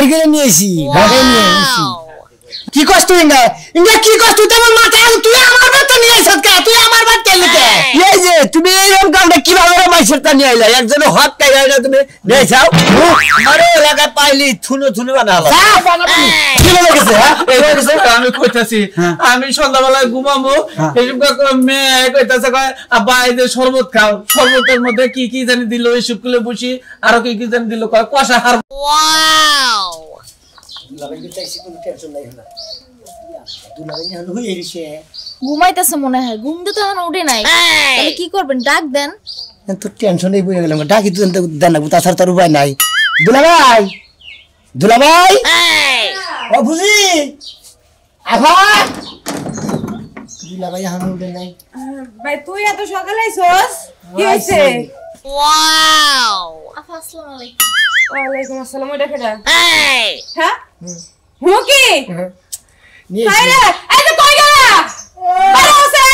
বাড়ি করে নিয়েছি ঘরে নিয়ে এসেছি কি কষ্ট ইঙ্গা ইঙ্গা কি কষ্ট তোমার মাথায় তুই আমার বাড়িতে নিয়ে এসেছ কে তুই আমার বাড়িতে লিখে এই যে তুমি এইরকম কামটা কিভাবে মাইসেরটা নিয়ে আইলা একজনে হক কাইলা না তুমি নিয়ে যাও আরে এলাকা পাইলি থুনো থুনো বানালো কি লাগেছে হ্যাঁ এই লাগেছে আমি কইতাছি আমি সন্ধ্যাবেলা ঘুমাবো এইসব মেয়ে কইতাছে কয় আব্বা এই যে শরবত খাও শরবতের মধ্যে কি কি জানি দিল এই শুকুলে বসি আর কি কি জানি দিল কয় কষা হার ওয়াও ঘুমাইতেছে মনে হয় ঘুম তো এখন উঠে নাই তাহলে কি করবেন ডাক দেন তো টেনশনই পড়ে গেলাম ডাকি তো দেন না তাছাড়া তার উপায় নাই দুলাভাই দুলাভাই ও বুঝি আফা দুলাভাই এখন উঠে নাই ভাই তুই এত সকালে আইছস কি হইছে ওয়াও আপা আসসালামু আলাইকুম ওয়ালাইকুম আসসালাম ওটা কেডা হ্যাঁ হুকি নিয়ে আরে এই তো কই গেলা ভালো আছে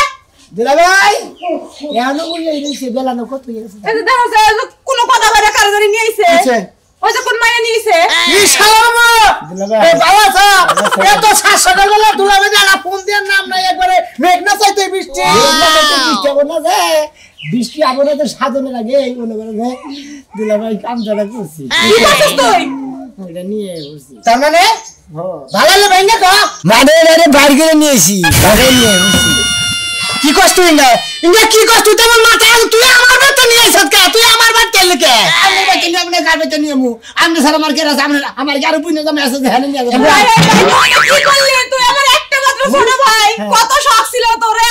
দুলাভাই এখন উঠে গেছে বেলা না কত হয়ে গেছে এই তো দেখো যে কোনো কথা বলে কার ধরে নিয়ে আইছে ওই যে কোন মায়া নিয়েছে কি সালামা দুলাভাই এ বাবা সা এত সকালবেলা দুলাভাই না ফোন দেন নাম নাই একবারে মেঘ না চাইতে বৃষ্টি বৃষ্টি হবে না যে বৃষ্টি হবে না তো সাধনের আগে এই মনে করে দুলাভাই কাম জানা করছি কি করছিস তুই ওটা নিয়ে বসছি তার মানে ভালো লাগে ভাই না তো মানে আরে বাড়ি করে নিয়েছি ঘরে নিয়ে বসছি কি কষ্ট ইঙ্গা ইঙ্গা কি কষ্ট তোমার মাথায় তুই আমার বাড়িতে নিয়ে এসেছ কে তুই আমার বাড়িতে লিখে আমি বাড়িতে নিয়ে আমি গাড়িতে নিয়ে মু আমি সারা আমার কেরা সামনে আমার গাড়ি বুনে তো মেসেজ হেনে নিয়ে যাবো কি করলি তুই আমার একটা মাত্র ছোট ভাই কত শখ ছিল তোরে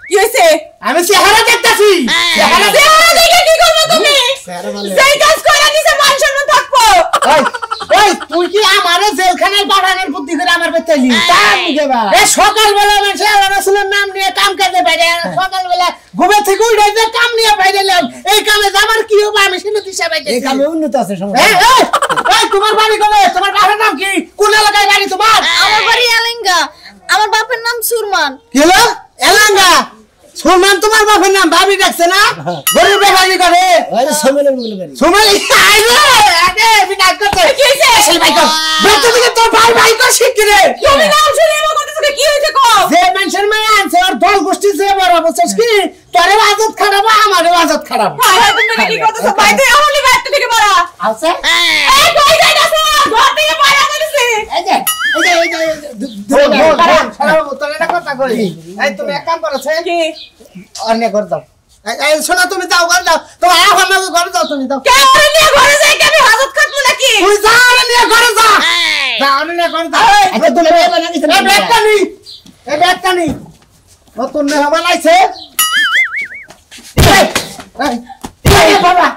কি হইছে আমি চেহারা দেখতাছি চেহারা দেখে কি করব তুমি সেই কাজ করে দিছে মান সম্মান থাকবো ওই তুই কি আমারে জেলখানায় পাঠানোর বুদ্ধি করে আমার বাড়িতে লি তার মুখে বা এ সকালবেলা মানুষ আল্লাহ রাসূলের নাম নিয়ে কাম কাজে বাইরে সকালবেলা ঘুমে থেকে উঠে যে কাম নিয়ে বাইরে এলাম এই কামে আমার কি হবে আমি শুনে দিশা বাইতে এই কামে উন্নত আছে সমস্যা এই তোমার বাড়ি কবে তোমার বাবার নাম কি কোন এলাকায় বাড়ি তোমার আমার বাড়ি এলাঙ্গা আমার বাপের নাম সুরমান কি হলো এলাঙ্গা সুরমান তোমার বাপের নাম ভাবি ডাকছে না গরিব বেহারি করে ওই সোমেলের বলে বাড়ি সোমেলি আইলো আরে বিনাশ করতে কি হইছে সেই ভাই কর বেটা থেকে তোর ভাই ভাই কর শিখতে রে তুমি নাম শুনে আমার কথা শুনে কি হইছে কও যে মেনশন মে আনছে আর দল গোষ্ঠী যে বড় বলছিস কি তোরে আজত খারাপ আমারে আজত খারাপ হাই হাই তুমি কি করতেছ ভাই তুই আমলি ভাই থেকে বড় আছে এই কই যাইতাছ ঘর থেকে বাইরে কইছি এই যে তোরে না কথা কই এই তুমি এক কাম করছ কি অন্য কর দাও এই শোনা তুমি যাও ঘর যাও তোমার আমার ঘরে যাও তুমি যাও কে ওরে নিয়ে ঘরে যাই কেন হাজত খাটবো নাকি তুই যা নিয়ে ঘরে যা যা নিয়ে ঘরে যা আরে তুমি এই ব্যাগটা নি নতুন মেয়ে বানাইছে এই বাবা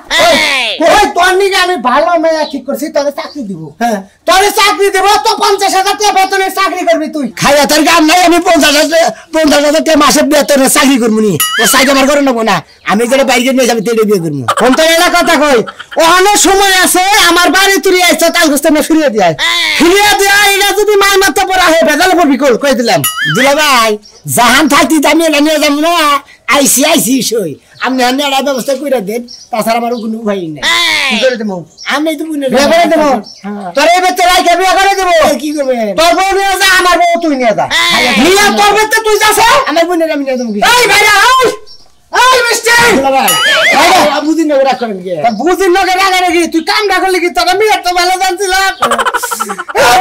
ওই তোর নিকে আমি ভালো মেয়ে ঠিক করছি তোরে চাকরি দিব হ্যাঁ তোরে চাকরি দেব তো 50,000 টাকা বেতনের চাকরি করবি তুই খাইয়া তোর কাম নাই আমি 50,000 টাকা মাসে বেতনের চাকরি করবো নি ও সাইড আমার করে নেবো না আমি যেটা বাইরে নিয়ে যাবি তেড়ে বিয়ে করবো ফোন তো এটা কথা কই অনেক সময় আছে আমার বাড়ি তুই আইছে তাল গোস্ত না ফিরিয়ে দিয়া এটা যদি মায়ের মাথা পড়া হয়ে ভেজাল পড়বি কই দিলাম দিলা ভাই জাহান থাকতি আমি এটা নিয়ে যাবো না আইসি সই আমি একটা ব্যবস্থা করে দেন তাছাড়া আমার কোনো উপায় নেই কি করে দেবো আমি তো বিয়ে করে দেবো তোর এই বেতে রাইকে বিয়ে করে দেবো কি করবে তোর বউ নিয়ে যা আমার বউ তুই নিয়ে যা নিয়ে তোর বেতে তুই যাস আমার বোনের আমি নিয়ে যাবো এই ভাইরা এই মিস্টার ভাই বুঝিন না রাখ করেন কি বুঝিন না রাখ রে তুই কাম না করলি কি তোর আমি এত ভালো জানছিলাম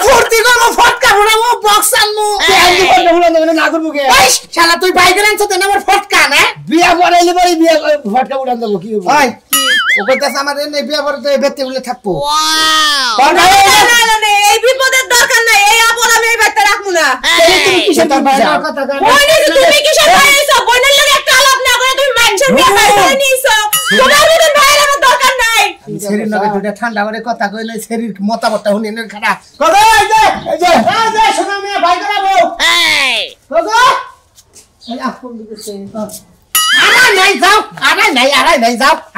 ফুর্তি করবো ফটকা ফুটাবো বক্স আনবো আমি করতে হলো না করবো কে এই শালা তুই বাইক আনছ তো আমার ফটকা না বিয়া পড়াইলে পরে বিয়া ফটকা উড়ান দেবো কি হবে ওই ও কইতাছ আমার এনে বিয়া পরে তো বেতে বলে থাকবো ওয়াও না এই বিপদের দরকার নাই এই আপন আমি এই ব্যাগটা রাখমু না তুমি কিসের কথা কই তুমি কিসের ভাইছো বোনের লাগে একটা আলাপ না করে তুমি মেনশন দিয়ে বাইরে নিছো তোমার মতন ভাইয়ের আমার দরকার নাই শরীর নগে দুটা ঠান্ডা করে কথা কইলে শরীর মতামতটা হুনি এর খাড়া কই এই যে শোনা মিয়া ভাই করাবো এই কগো এই আপন দিতে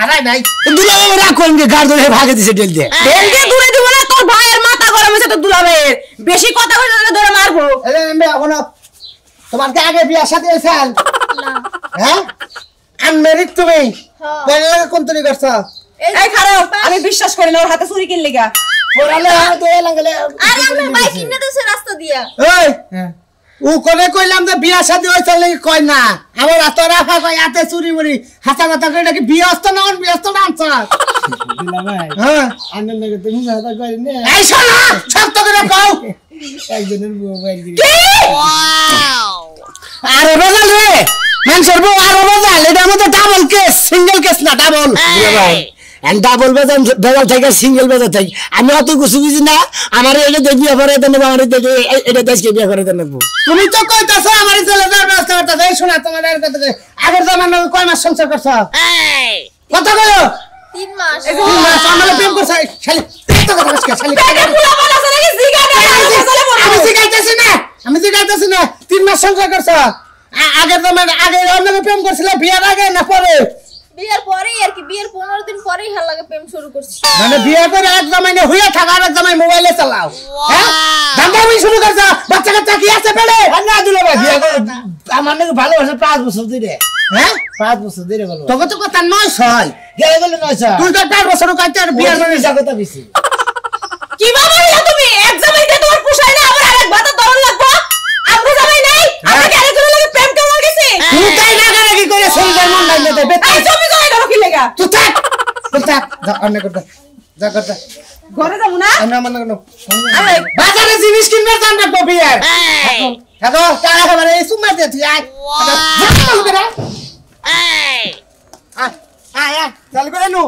আরে নাই দুলাবে রাখুন যে গাড় ধরে ভাগে দিছে ডেল দিয়ে দূরে দিব না তোর ভাইয়ের মাথা গরম হইছে তো দুলাবের বেশি কথা কইলে না ধরে মারবো এখন তোমার কি আগে বিয়া সাথে হইছাল না হ্যাঁ আনমেরিড তুমি কোন লাগা কোন তরি করছ এই খারাপ আমি বিশ্বাস করি না ওর হাতে চুরি কিন লাগা পড়ালে তো এলা গেলে আরে আমার ভাই কিনে দিছে রাস্তা দিয়া এই ও কোনে কইলাম যে বিয়া শাদী হইছে লাগি কই না আমার এত রাফা কই আতে চুরি মুড়ি হাতা কথা কই নাকি বিয়া হস্ত না ব্যস্ত না আনছা দিলা ভাই হ্যাঁ আনন্দ লাগে তুমি হাতা কই নে এই শোনা সব তো করে কও একজনের মোবাইল কি ওয়াও আরে বাজাল রে মানুষের বউ আরো বাজাল এটা আমাদের ডাবল কেস সিঙ্গেল কেস না ডাবল দিলা ভাই এন্ড ডাবল বাজাল বাজাল থেকে সিঙ্গেল বাজাল থেকে আমি অত কিছু বুঝি না আমার এটা দেখবি আবার এটা নেব আমার এটা দেশকে বিয়ে করে দেব তুমি তো কইতাছো আমার ছেলে যার ব্যবস্থা করতেছ এই শোনা তোমার আর কথা আগের জামানা কয় মাস সংসার করছ কত কইও 3 মাস 3 মাস আমরা প্রেম করছ শালি কত কথা কইছ শালি পেটে ফুলা বলা আছে নাকি জিগা না আমি জিগাইতাছি না 3 মাস সংসার করছ আগের জামানা আগে অন্য প্রেম করছিল বিয়ার আগে না পরে বিয়ের পরেই আর কি বিয়ের 15 দিন পরেই হাল লাগে প্রেম শুরু করছি মানে বিয়ে করে এক জামাইনে হইয়া থাকা আর এক জামাই মোবাইলে চালাও হ্যাঁ দান্দামি শুরু করছ বাচ্চা কাচ্চা কি আছে পেলে না দিলে ভাই বিয়ে করে আমার নাকি ভালোবাসা 5 বছর ধরে হ্যাঁ 5 বছর ধরে ভালো তোকে তো কথা 9 হয় গেলে গেলে 9 তুই তো 5 বছর কাটতে আর বিয়ের মানে কথা বেশি কি বাবা হইলা তুমি এক জামাইতে তোমার পোষায় না আবার আরেক ভাতা দরন লাগবো আমগো জামাই নাই আমি কেন করে লাগে প্রেম কেমন গেছে তুই তাই না করে কি করে সুন্দর মন নাই দে এই জমি জমি দাও কি লাগা তুই থাক যা অন্য করতে যা করতে ঘরে যাবো না আমরা মনে করো বাজারে জিনিস কিনবে জান না তো বিয়ার হ্যালো কারা খাবার এই সুমার দে তুই আয় চল করে আয় চল করে নু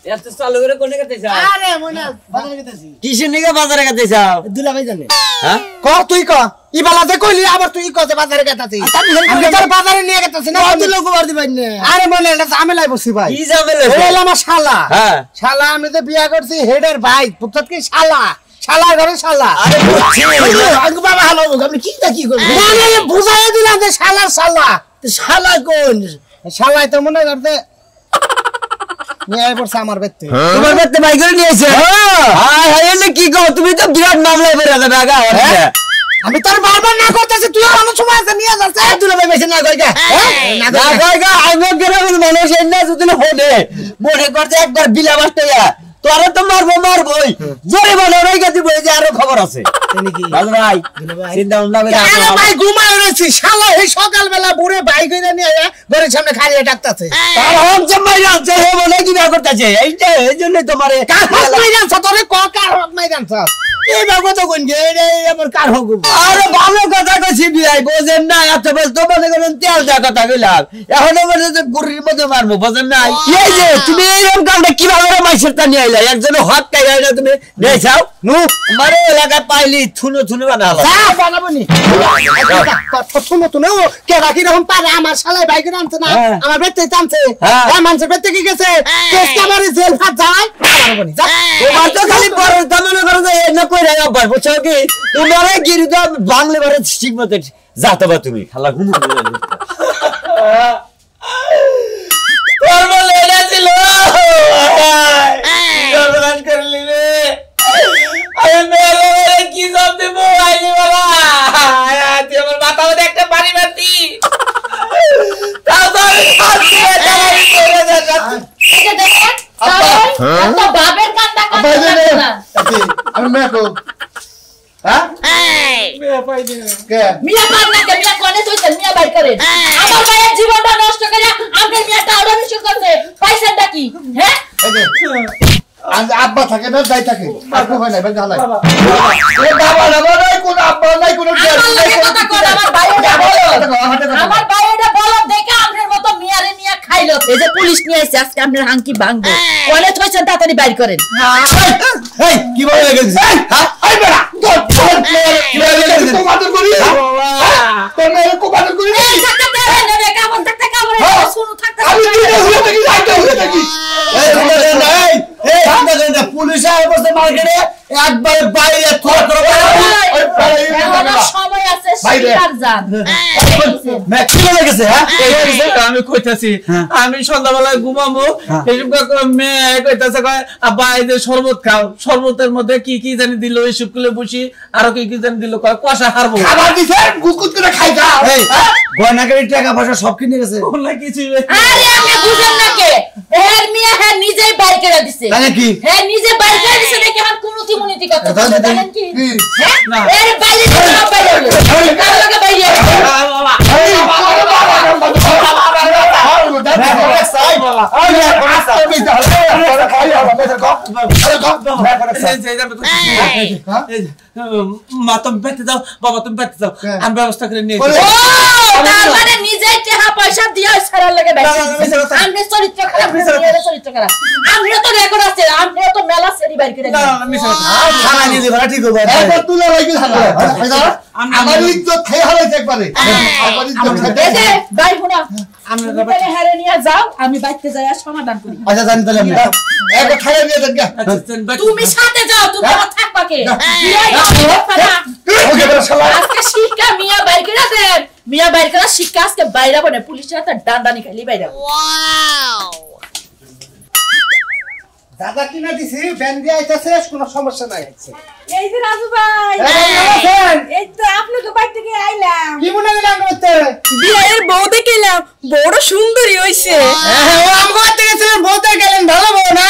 এত চালু করে কোনে কাটতে যাও আরে মনে বাজারে গেতেছি কিসের নিকে বাজারে কাটতে যাও দুলা ভাই জানে হ্যাঁ ক তুই ক ইবালাতে কইলি আবার তুই কতে বাজারে গেতাছি আমি তোর বাজারে নিয়ে গেতাছি না তুই লোক বার দিবাই না আরে মনে এটা ঝামেলাই বসি ভাই কি ঝামেলা এই হলো আমার শালা হ্যাঁ শালা আমি তো বিয়া করছি হেডের ভাই পুত্র কি শালা শালা ঘরে শালা আরে বুঝছি আগে বাবা হলো আপনি কি করবেন মানে বুঝাই দিলাম যে শালা শালা শালা কোন শালাই তো মনে করতে নিয়ে পড়ছে আমার বেতে তোমার বেতে ভাই করে নিয়েছে হাই হাই এলে কি কও তুমি তো বিরাট মামলায় বেরে যাবে আগা আমি তোর বারবার না করতেছি তুই আমার সময় আছে নিয়ে যাচ্ছে দুলা ভাই বেশি না কইগা না কইগা আমি গ্রামের মানুষ এন্না যদি হনে মনে করতে একবার বিলা বাস্তায়া তোরে তো মারবোই জোরে বলে রইগা দিব এই যে আরো খবর আছে ভাই ভাই চিন্তা ভাবনা করে আরে ভাই ঘুমায় রইছি শালা এই সকাল বেলা বুড়ে ভাই কইরা নিয়ে আয়া ঘরের সামনে খালিয়ে ডাকতাছে তার হক জমাই আছে হে বলে কি না করতেছে এইটা এইজন্য তোমারে কার হক মাই জানছ তোরে কার হক মাই জানছ এই বাবা তো কোন গে রে আমার কার হক আরে ভালো কথা কইছি বিয়াই বোঝেন না এত বেশ তো মনে করেন তেল দা কথা কইলাম এখন মনে যে গুরির মধ্যে মারবো বোঝেন না এই যে তুমি এরকম কামটা কিভাবে মাইছের তা নিয়ে আইলা একজন হাত কাই আইলা তুমি নেই যাও নু মারে এলাকা পাইলি থুনো বানালা যা বানাবো নি শুনো তো নাও কে রাখি রকম পারে আমার শালাই বাইক আনছে না আমার বেতে টানছে এই মানুষের বেতে কি গেছে কেস কামারে জেল ফাট যায় বানাবো নি যা তোমার তো খালি পরে মনে করো যে না কই রাই আবার বুঝছো কি তোমারে গিরি তো বাংলা বারে ঠিক মতে যাতো বা তুমি খালা ঘুম তোর বলে এটা ছিল গর্বগান করলি রে আমি মেরে কি সব দেব আইলি বাবা তুই আমার মাথা মধ্যে একটা পানি মারতি তাও তো আমি খাচ্ছি এটা করে যা এই যে দেখেন তো বাবের কান্না করতে না আমি মেকো হ্যাঁ মিয়া পাই না কে মিয়া কোনে তুই মিয়া বাই করে আমার ভাইয়ের জীবনটা নষ্ট করে আমাদের মিয়াটা আরো বেশি করছে পয়সাটা কি হ্যাঁ আব্বা থাকে না যাই থাকে আপু হয় না ভাই জ্বালাই এ বাবা নাই কোন আব্বা নাই কোন কথা কর আমার ভাইয়েরা বলো দেখে আমাদের মতো মিয়ারে নিয়ে খাইলো এই যে পুলিশ নিয়ে এসে আজকে আমরা হাঙ্কি ভাঙবো কোনে থইছেন তাড়াতাড়ি বাইর করেন এই কি বলে গেছিস হ্যাঁ এই বেড়া তোর কি বলে গেছিস তোমাদের করি তোর মেয়ে কোবাদের করি এই থাকতে দে রে কেমন থাকতে কামড়ে শুনু থাকতে আমি ভিডিও হয়ে থাকি যাইতে হয়ে থাকি এই তোমাদের নাই এই আপনাদের না পুলিশ আইবছে মার্কেটে একবার বাইরে থর থর সময় আছে আমি কইতাছি আমি সন্ধ্যাবেলায় ঘুমাবো এইসব মেয়ে কইতাছে আব্বা এই যে শরবত খাও শরবতের মধ্যে কি কি জানি দিল এইসব গুলো বসি আরো কি কি জানি দিল কষা হারবো খাবার দিছে গুকুত করে খাই যাও গয়নাগাড়ি টাকা পয়সা সব কিনে গেছে কিছু আরে আপনি বুঝেন না কে এর মিয়া হ্যাঁ নিজেই বাইর করে দিছে তাই নাকি হ্যাঁ নিজে বাইর করে দিছে দেখে আমার কোনো তিমুনিতি কথা জানেন কি হ্যাঁ না। এর বাইরে না বাইরে কার লাগে বাইরে মা তুমি বেঁচে যাও বাবা তুমি বেঁচে যাও আমি ব্যবস্থা করে নিয়ে তার মানে নিজেই টাকা পয়সা দিয়া ছাড়ার লাগে বাইরে আমনে চরিত্র খারাপ চরিত্র খারাপ আমনে তো রেকর্ড আছে আমনে তো মেলা সেরি বাইর করে থানা নিয়ে যাবে ঠিক হবে একবার তুলে রাখি আমার ইজ্জত খেয়ে হারাইছে একবারে আমার ইজ্জত এই যে ভাই বোনা আমরা হারে নিয়ে যাও আমি বাইতে যাই আর সমাধান করি আচ্ছা জানি তাহলে আমরা একবার খাইয়ে নিয়ে দেখ তুমি সাথে যাও তুমি আমার থাকবা কে ওকে বড় শালা আজকে শিক্ষা মিয়া বাইর করে দেন মিয়া বাইর করে শিক্ষা আজকে বাইরে বনে পুলিশের হাতে ডান্ডানি খাইলি বাইরে দাদা কিনা দিছি ব্যান দিয়ে আইতাছে কোনো সমস্যা নাই এই যে রাজু ভাই এই তো আপনাকে বাড়ি থেকে আইলাম কি মনে গেলাম করতে বিয়ের বউ দেখলাম বড় সুন্দরী হইছে ও আমগো থেকে ছিলেন বলতে গেলেন ভালো বউ না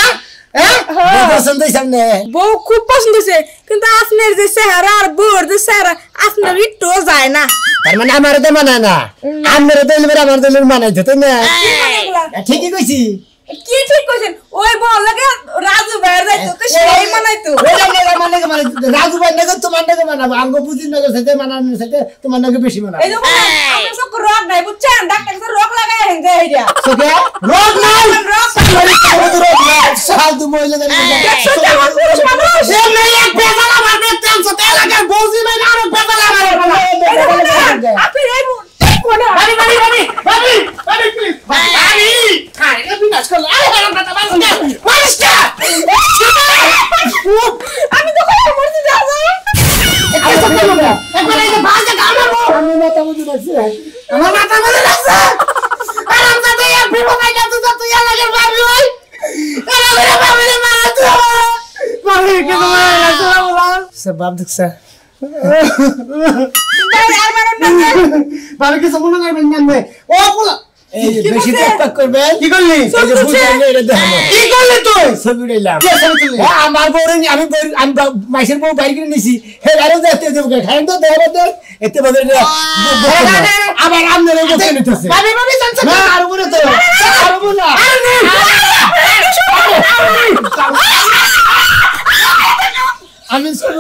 হ্যাঁ পছন্দ সামনে বউ খুব পছন্দ হয়েছে কিন্তু আপনার যে চেহারা আর বউর যে চেহারা আপনার একটু যায় না তার মানে আমার তো মানায় না আমার তো আমার তো মানাই তো না ঠিকই কইছি কি ঠিক কইছেন ওই বউ লাগে রাজু ভাইয়ের যাইতো তো সেই মানাইতো রাজু ভাই নাকি তোমার নাকি মানাবো আঙ্গ বুঝি নগর সাথে মানানোর সাথে তোমার নাকি বেশি মানাবো এই দেখুন আপনার সব রোগ নাই বুঝছেন ডাক্তার কাছে রোগ লাগায় হেনতে এইটা তোকে রোগ নাই রোগ নাই সাধু মহিলা পুরুষ মানুষ সে মেয়ে এক বেজালা মারবে টেনশন তে লাগে বউজি নাই আর বেজালা মারবে আপনি এই বাড়ি বাড়ি বাড়ি বাড়ি বাড়ি প্লিজ বাড়ি খাই রে বিনাশ করলে আরে হারাম দাদা মারিস আমি তো কই মরছি দাদা একবার এই যে ভাজে কামাবো আমি মাথা বুঝে রাখছি আমার মাথা মনে লাগছে আরাম দাদা এক বিপদ আইলা তুই লাগে বাড়ি ওই আরে বাবা রে মারা তুই বাড়ি কে তোমার লাগছে বাবা সব বাপ দেখছা বাবা কিছু মনে করবেন না ও পোলা এই যে বেশি টক করবে কি করলি এই যে বুঝাইলে এটা দেখো কি করলি তুই ছবি দিলাম কে ছবি তুললি আমার বউরে আমি মাইসের বউ বাইরে কিনে নিছি হে আরো দেখতে দেব খাই তো দেব দে এতে বদলে আবার আমনের এই বসে নিতেছে বাবা বাবা জানছ না আর বলে তো আর বলে না আমি শুরু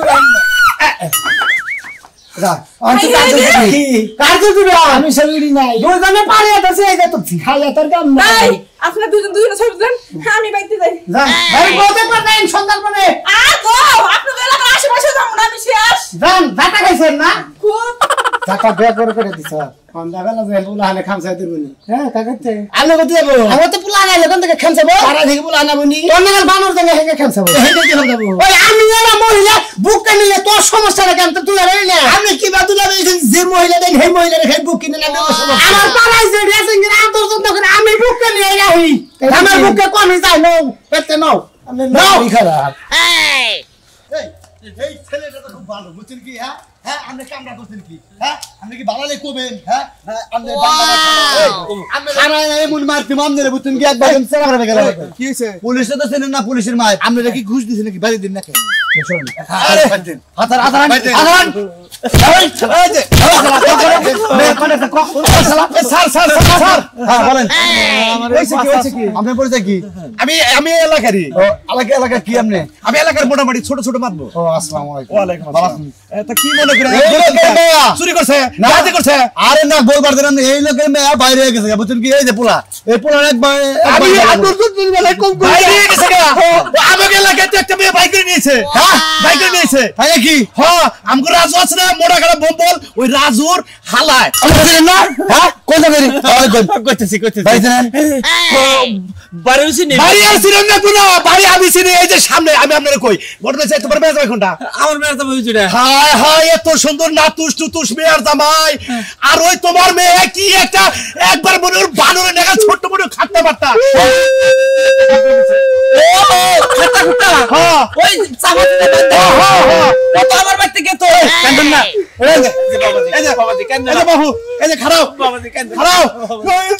আমি ছবি নাই দুজনে পারে আছে এই যে তো খাইয়া তোর কাম নাই ভাই আপনারা দুজন ছবি তুলেন আমি বাইতে যাই ভাই বলতে পারেন সন্ধান করে আর তো আপনাদের এলাকার আশেপাশে যাবো না আমি শেষ জান দাতা খাইছেন না খুব টাকা বের করে দিছ সন্ধ্যাবেলা যে পোলা হালে খামসাই দিবনি হ্যাঁ টাকাতে আলো কত যাবো আমি তো পোলা আনাইলে কোন থেকে খামসাবো পাড়া থেকে বলে আনাবনি অন্যের বানর থেকে হেগে খামসাবো হেঁটে কি হবে যাবো ওই আমি এলা মহিলা বুক নিলে তোর সমস্যা না কেন তুই আর না আমি কি বাদু লাগে যে মহিলা দেন সেই মহিলা রেখে বুক কিনে না আমার পাড়ায় যে রেসিং এর আন্তর্জাতিক করে আমি বুক নিয়ে রাখি আমার বুকে কমই যায় নো পেতে নাও নাও খারাপ এই ছেলেটা তো খুব ভালো বুঝছেন কি হ্যাঁ হ্যাঁ আপনি কামরা করছেন কি হ্যাঁ আপনি কি বাড়ালে কবেন হ্যাঁ আপনি খানা এমন মারতে মামনে বুঝছেন কি একবার সেরা করে গেল কি হয়েছে পুলিশে তো চেনেন না পুলিশের মায়ের আপনারা কি ঘুষ দিছেন নাকি বাড়ি দিন নাকি আরে হাতার হাতার হাতার আপনার পরিচয় কি আমি এলাকারই এলাকা কি আপনি আমি এলাকার মোটামুটি ছোট ছোট মারবো ওয়ালাইকুম আসসালাম তা কি মনে করেন চুরি করছে ডাকাতি করছে আরে না বলবার দেন এই লোকের মেয়ে বাইরে হয়ে গেছে বুঝছেন কি এই যে পোলা এই পোলা একবার আমি আপনার দুদিন বেলায় কম করে বাইরে গেছে আমাকে এলাকায় তো একটা মেয়ে বাইক নিয়েছে হ্যাঁ বাইকে নিয়েছে আরে কি হ্যাঁ আমগো রাজু আছে না মোড়া কাটা বম্বল ওই রাজুর হালায় আমাদের না হ্যাঁ কোন জায়গায় কইতেছি ভাই জানেন বাড়ি হইছি নি বাড়ি আসছিলাম না কোনো বাড়ি আমি চিনি এই যে সামনে আমি আপনারে কই ঘটনা চাই তোমার মেয়ে কোনটা আমার মেয়ের তো হইছি রে হায় হায় এত সুন্দর নাতুস টুতুস মেয়ের জামাই আর ওই তোমার মেয়ে কি একটা একবার মনে ওর বানরে নেগা ছোট বড় খাট্টা বাট্টা খাতা খুটা হ্যাঁ ওই চাপাতে হ্যাঁ ও তো আমার বাড়িতে গেতো কান্দন না এই যে বাবাজি কান্দন এই যে বাবু এই যে খারাপ বাবাজি কান্দন খারাপ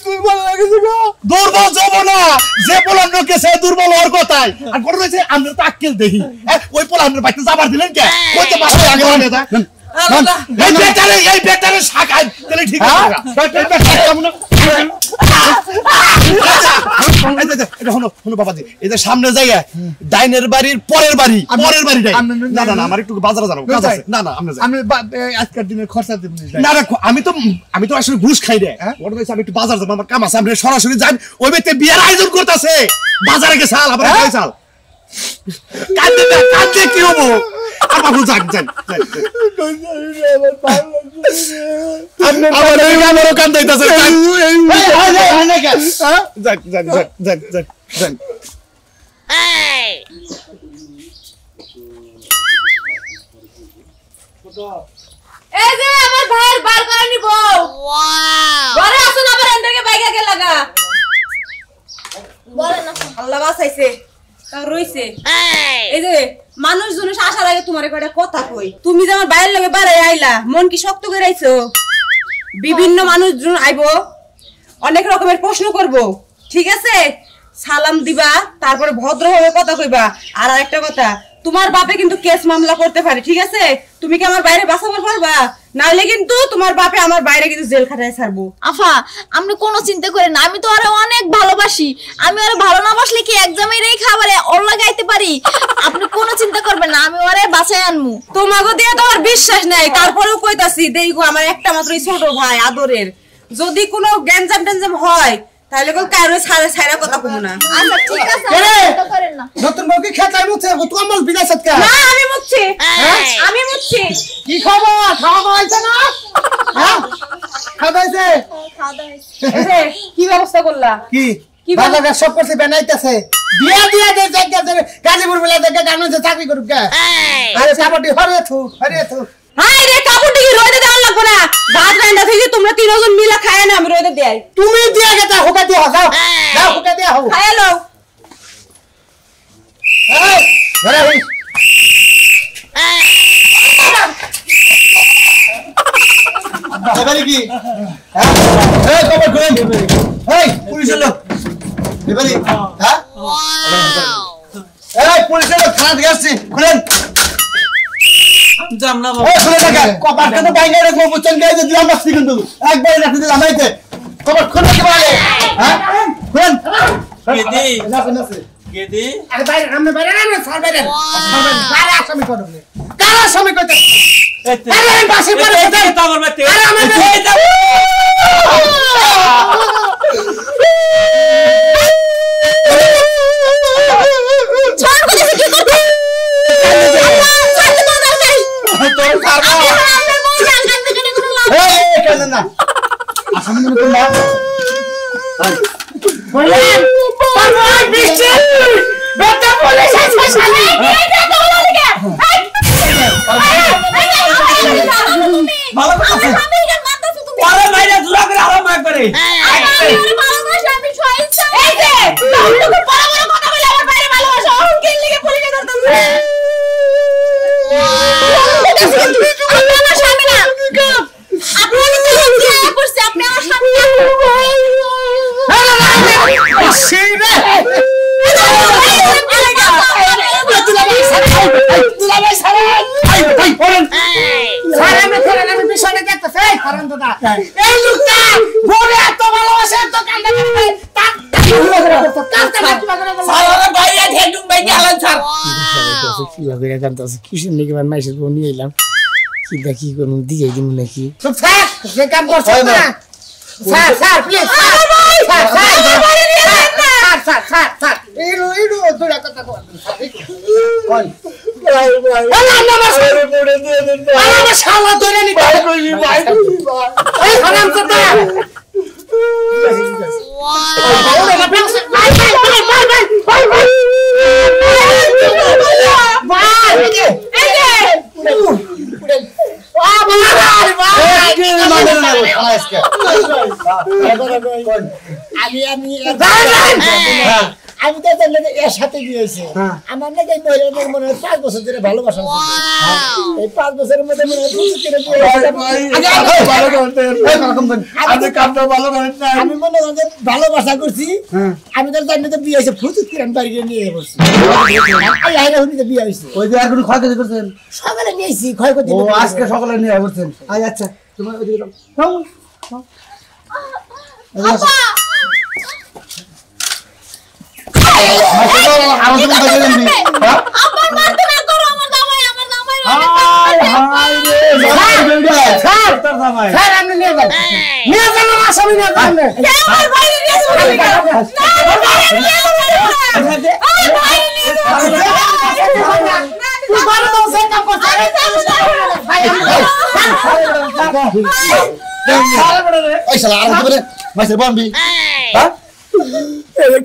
দুর্বল লাগেছে গো দুর্বল যাব না যে পোলার লোকে সে দুর্বল হওয়ার কথাই আর কোন রয়েছে আমরা তো আক্কেল দেখি ওই পোলার বাইতে যাবার দিলেন কে কইতে পারছে আগে মানে দা এই বেটারে শাখায় তাহলে ঠিক আছে এই বেটারে কেমন বাবাজি এই যে সামনে জায়গা ডাইনের বাড়ির পরের বাড়িটাই না না আমার একটু বাজারে যাবো না না আমি আজকের দিনের খরচা দিব না না আমি তো আসলে ঘুষ খাই রে ওটা আমি একটু বাজার যাবো আমার কাম আছে আমি সরাসরি যাই ওই ব্যক্তি বিয়ের আয়োজন করতেছে বাজারে গেছে আবার চাল কাঁদতে কি হবো আমার যাক যান আমারও কান্দাইতেছে এই যে আমার ভাইয়ের বার করে নিব ঘরে আসুন আবার এন্ডারকে বাইকে গে লাগা বলে না আল্লাহ বাঁচাইছে তা রইছে এই যে মানুষ জনের আসার আগে তোমার একটা কথা কই তুমি যে আমার বাইরের লগে বাড়াই আইলা মন কি শক্ত করে আইছো বিভিন্ন মানুষজন আইবো অনেক রকমের প্রশ্ন করব ঠিক আছে সালাম দিবা তারপরে ভদ্রভাবে কথা কইবা আর আরেকটা কথা তোমার বাপে কিন্তু কেস মামলা করতে পারে ঠিক আছে তুমি কি আমার বাইরে বাঁচাবার পারবা নাইলে কিন্তু তোমার বাপে আমার বাইরে কিন্তু জেল খাটায় ছাড়বো আফা আপনি কোনো চিন্তা করেন না আমি তো আরে অনেক ভালোবাসি আমি আরে ভালো না বাসলে কি একদমই রেই খাবারে ওর লাগাইতে পারি আপনি কোনো চিন্তা করবেন না আমি ওরে বাঁচাই আনমু তোমাগো দিয়ে তো আমার বিশ্বাস নাই তারপরেও কইতাছি দেইগো আমার একটা মাত্রই ছোট ভাই আদরের যদি কোনো গ্যাঞ্জাম ট্যাঞ্জাম হয় তাহলে কোন কারো ছাড়া কথা কমু না আচ্ছা ঠিক আছে চিন্তা করেন না নতুন বউকে খেতাই মুছে তো আমার বিদায় সৎকা না আমি মুছছি আমি মুছছি কি খবর খাওয়া হইছে না হ্যাঁ খাওয়া হইছে এই যে কি ব্যবস্থা করলা কি কি বাজারে সব করছে বানাইতেছে বিয়া দিয়া দে গাজীপুর বলে দেখে জানো যে চাকরি করুক কে আরে কাপড়টি হরিয়ে থু হাই রে কাপড় কি রইতে দেওয়া লাগবে না ভাত রান্না থেকে তোমরা তিনজন মিলা খায় না আমি রইতে দেই তুমি দিয়া গেতা হুকা দিয়া যাও যাও হুকা দিয়া হও খায় লও এই ঘরে হই এবারে কি এই কবর করেন এই পুলিশের লোক এবারে হ্যাঁ এই পুলিশের লোক থানা থেকে আসছে খুলেন জাম না এই খুলে দেখা কপার কেন বাইরে রাখবো বুঝছেন গায়ে যে দিলাম বাসি কিন্তু একবার রাখতে দিলাম আইতে কবর খুলে কি বলে হ্যাঁ খুলেন কেদি নাছে কেদি আরে বাইরে আমরা বাইরে না স্যার বাইরে কারা আসামি করবে কারা আসামি করতে আরে বাসি পরে তো আমার বাড়িতে আরে আমি ছাড় করে কি করতে তোর কারণ এই কেন না আসামি না তো না বলেন পাগল বৃষ্টি বেটা পুলিশ আছে সামনে এইটা তো লাগে ভালো কথা আরে বাইরে জুরা করে আরাম করে আমি ছয়ইছা এই যে তাহলে তো বড় বড় কথা বলে আমার বাইরে ভালোবাসা ওর কি লিগে পুলিশে ধরতেছে আপনি আমার স্বামী না আপনি কি করছে আপনি আমার স্বামী না কি করুন দিয়ে দিব নাকি কাম করছে না স্যার স্যার প্লিজ স্যার আমার শালা ধরে নি এই হারামজাদা আমি তো এর সাথে গিয়েছি আমার নাকি মনে হয় 5 বছর ধরে ভালোবাসা এই 5 বছরের মধ্যে মনে হয় আমি মনে হয় ভালোবাসা করছি আমি তো জানি তো বিয়ে হয়েছে ফুচুত কিরাম বাড়িয়ে নিয়ে বসছি বিয়ে হয়েছে ওই যে আর কোনো ক্ষয়ক্ষতি করছেন সকালে নিয়েছি ক্ষয়ক্ষতি আজকে সকালে নিয়ে বলছেন আচ্ছা তোমার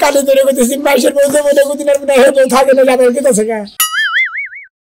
কানে ধরে করতেছি মাইসের মধ্যে মনে থাকে না যাবে